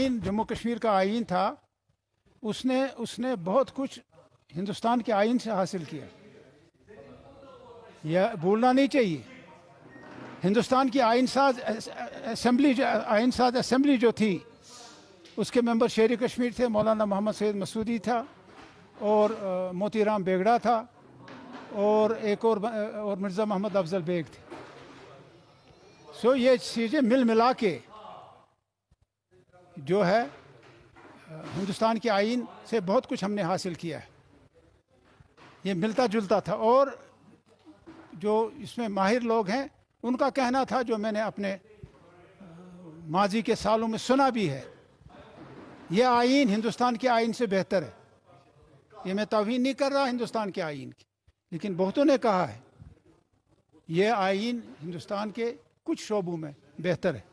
आइन जम्मू कश्मीर का आइन था, उसने बहुत कुछ हिंदुस्तान के आइन से हासिल किया, यह भूलना नहीं चाहिए। हिंदुस्तान की आइनसाज असेंबली जो थी, उसके मेंबर शेर कश्मीर थे, मौलाना मोहम्मद सैयद मसूदी था और मोतीराम बेगड़ा था और एक और मिर्ज़ा मोहम्मद अफजल बेग थे। सो ये चीज़ें मिल मिला के जो है हिंदुस्तान के आइन से बहुत कुछ हमने हासिल किया है, ये मिलता जुलता था। और जो इसमें माहिर लोग हैं उनका कहना था, जो मैंने अपने माजी के सालों में सुना भी है, यह आइन हिंदुस्तान के आइन से बेहतर है। ये मैं तौहीन नहीं कर रहा हिंदुस्तान के आइन की, लेकिन बहुतों ने कहा है यह आइन हिंदुस्तान के कुछ शोबों में बेहतर है।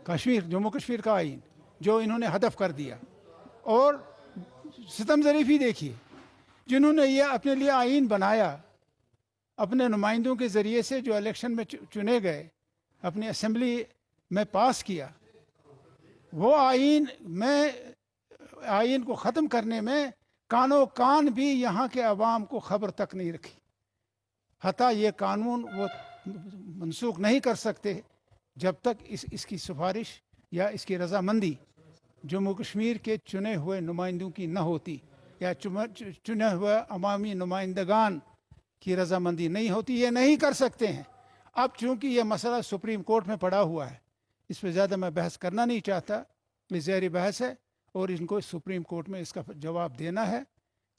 कश्मीर जम्मू कश्मीर का आइन जो इन्होंने हदफ कर दिया, और सितम ज़रीफ़ी देखिए, जिन्होंने ये अपने लिए आइन बनाया, अपने नुमाइंदों के ज़रिए से जो इलेक्शन में चुने गए, अपनी असेंबली में पास किया, वो आइन को ख़त्म करने में कानो कान भी यहाँ के अवाम को खबर तक नहीं रखी। हता ये कानून वो मनसूख नहीं कर सकते जब तक इसकी सिफारिश या इसकी रजामंदी जम्मू कश्मीर के चुने हुए नुमाइंदों की न होती, या चुने हुए अवामी नुमाइंदगान की रजामंदी नहीं होती। ये नहीं कर सकते हैं। अब चूँकि ये मसला सुप्रीम कोर्ट में पड़ा हुआ है, इस पर ज़्यादा मैं बहस करना नहीं चाहता, ये ज़हरी बहस है और इनको सुप्रीम कोर्ट में इसका जवाब देना है।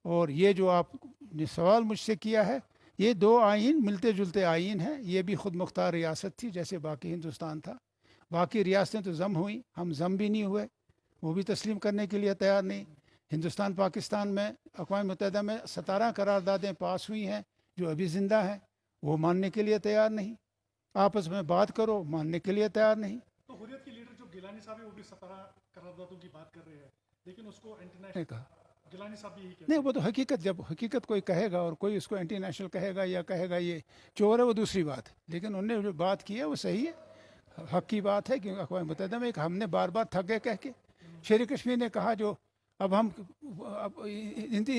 और ये जो आपने सवाल मुझसे किया है, ये दो आइन मिलते जुलते आइन हैं। ये भी ख़ुद मुख्तार रियासत थी जैसे बाकी हिंदुस्तान था। बाकी रियासतें तो जम हुई, हम जम भी नहीं हुए, वो भी तस्लीम करने के लिए तैयार नहीं। हिंदुस्तान पाकिस्तान में अक़वाम मुत्तहिदा में 17 करारदादें पास हुई हैं जो अभी ज़िंदा हैं, वो मानने के लिए तैयार नहीं। आपस में बात करो, मानने के लिए तैयार नहीं। तो हुर्रियत के लीडर जो गिलानी साहब है वो भी 17 करारदादों की बात कर रहे हैं, लेकिन उसको इंटरनेशनल कहा गिलानी साहब भी यही कहते नहीं, वो तो हकीकत, जब हकीकत कोई कहेगा और कोई उसको एंटी नेशनल कहेगा या कहेगा ये चोर है, वो दूसरी बात है। लेकिन उन्होंने जो बात की है वो सही है, हक की बात है। क्योंकि अक़वाम मुत्तहिदा में हमने बार बार थक गए कह के। शेर कश्मीर ने कहा जो अब हम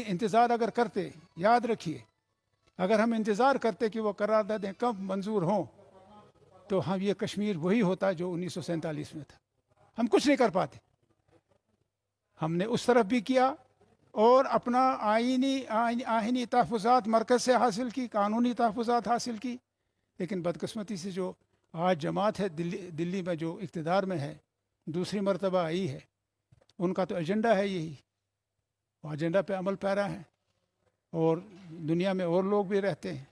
इंतज़ार अगर करते, याद रखिए, अगर हम इंतज़ार करते कि वो करारदादें कब मंजूर हों, तो हम ये कश्मीर वही होता जो 1947 में था। हम कुछ नहीं कर पाते। हमने उस तरफ भी किया और अपना आइनी तहफ़्फ़ुज़ात मरकज़ से हासिल की, कानूनी तहफ़्फ़ुज़ात हासिल की। लेकिन बदकिस्मती से जो आज जमात है दिल्ली में जो इक़्तिदार में है, दूसरी मरतबा आई है, उनका तो एजेंडा है यही, वो एजेंडा पे अमल पैरा है। और दुनिया में और लोग भी रहते हैं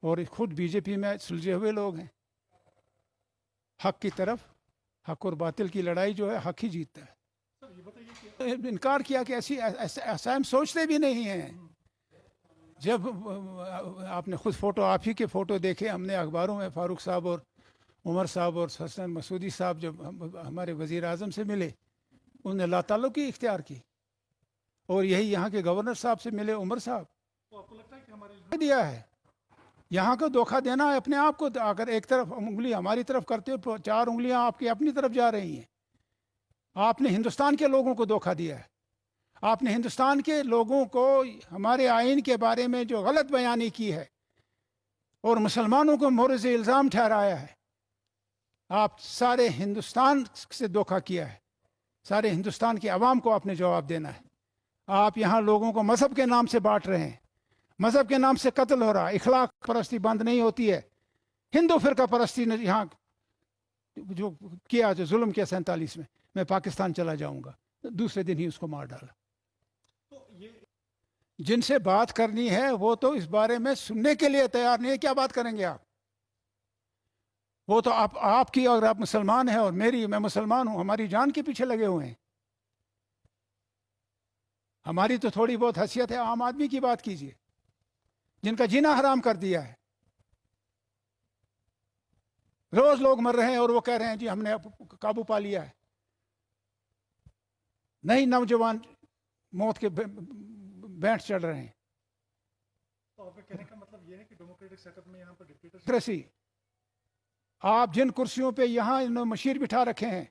और ख़ुद बीजेपी में सुलझे हुए लोग हैं। हक की तरफ, हक और बातिल की लड़ाई जो है, हक ही जीतता है। इनकार किया कि ऐसा हम सोचते भी नहीं हैं। जब आपने खुद फ़ोटो, आप ही के फ़ोटो देखे हमने अखबारों में, फ़ारूक साहब और उमर साहब और हसन मसूदी साहब जब हमारे वज़ीर आज़म से मिले, उन्होंने लाताल्लुकी इख्तियार की। और यही यहाँ के गवर्नर साहब से मिले, उमर साहब, तो आपको लगता है कि हमारे दिया है। यहाँ को धोखा देना है अपने आप को। अगर एक तरफ उंगली हमारी तरफ करते हो तो 4 उंगलियाँ आपकी अपनी तरफ जा रही हैं। आपने हिंदुस्तान के लोगों को धोखा दिया है। आपने हिंदुस्तान के लोगों को हमारे आइन के बारे में जो गलत बयानी की है और मुसलमानों को मोरज़ इल्ज़ाम ठहराया है, आप सारे हिंदुस्तान से धोखा किया है। सारे हिंदुस्तान के अवाम को आपने जवाब देना है। आप यहाँ लोगों को मज़हब के नाम से बांट रहे हैं, मज़हब के नाम से कत्ल हो रहा है। इखलाक परस्ती बंद नहीं होती है। हिंदू फ़िरका परस्ती ने यहाँ जो किया, जो जुल्म किया 47 में, मैं पाकिस्तान चला जाऊँगा, दूसरे दिन ही उसको मार डाला। तो ये जिनसे बात करनी है वो तो इस बारे में सुनने के लिए तैयार नहीं है। क्या बात करेंगे आप? वो तो आपकी, अगर आप मुसलमान हैं और मैं मुसलमान हूँ, हमारी जान के पीछे लगे हुए हैं। हमारी तो थोड़ी बहुत हैसियत है। आम आदमी की बात कीजिए, जिनका जीना हराम कर दिया है। रोज लोग मर रहे हैं और वो कह रहे हैं जी हमने काबू पा लिया है। नहीं, नौजवान मौत के बैंठ चढ़ रहे हैं। तो आपके कहने का मतलब ये है कि डेमोक्रेटिक सेटअप में यहाँ पर डिक्टेटरशिप, डेमोक्रेसी, आप जिन कुर्सियों पे यहाँ इन्होंने मशीर बिठा रखे हैं,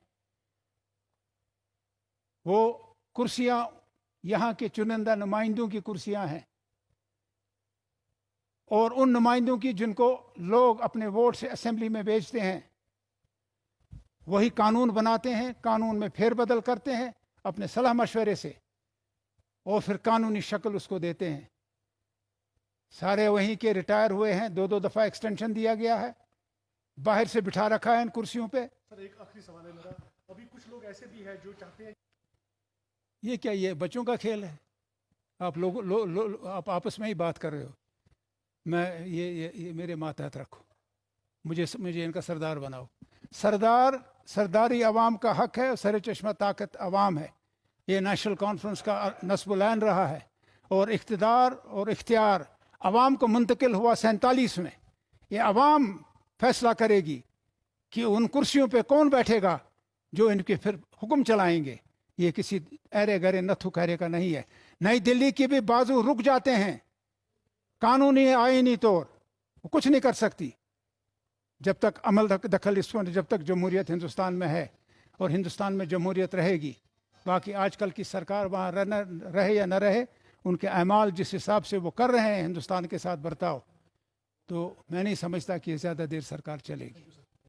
وہ کرسیاں یہاں کے چنندہ نمائندوں کی کرسیاں ہیں، اور ان نمائندوں کی جن کو لوگ اپنے ووٹ سے اسمبلی میں بھیجتے ہیں، وہی قانون بناتے ہیں، قانون میں پھیر بدل کرتے ہیں اپنے صلاح مشورے سے، اور پھر قانونی شکل اس کو دیتے ہیں۔ سارے وہیں کے ریٹائر ہوئے ہیں، 2 دفعہ ایکسٹینشن دیا گیا ہے، باہر سے بٹھا رکھا ہے ان کرسیوں پہ۔ سر ایک آخری سوال ہے میرا، ابھی کچھ لوگ ایسے بھی ہیں جو چاہتے ہیں یہ کیا، یہ بچوں کا کھیل ہے؟ آپ آپ آپس میں ہی بات کر رہے ہو، میں یہ میرے ماتحت رکھو، مجھے ان کا سردار بناؤ۔ سرداری عوام کا حق ہے، اور سر چشمہ طاقت عوام ہے۔ یہ نیشنل کانفرنس کا نصب العین رہا ہے، اور اقتدار اور اختیار عوام کو منتقل ہوا 47 میں۔ یہ عوام فیصلہ کرے گی کہ ان کرسیوں پہ کون بیٹھے گا جو ان کے پھر حکم چلائیں گے۔ یہ کسی ایرے گرے نتھو کہرے کا نہیں ہے۔ نئی دلی کی بھی بازو رک جاتے ہیں قانونی آئینی طور، وہ کچھ نہیں کر سکتی جب تک عمل دخل اس میں، جب تک جمہوریت ہندوستان میں ہے، اور ہندوستان میں جمہوریت رہے گی۔ باقی آج کل کی سرکار وہاں رہے یا نہ رہے، ان کے اعمال جس حساب سے وہ کر رہے ہیں ہندوستان کے ساتھ برتاؤ، تو میں نہیں سمجھتا کہ زیادہ دیر سرکار چلے گی۔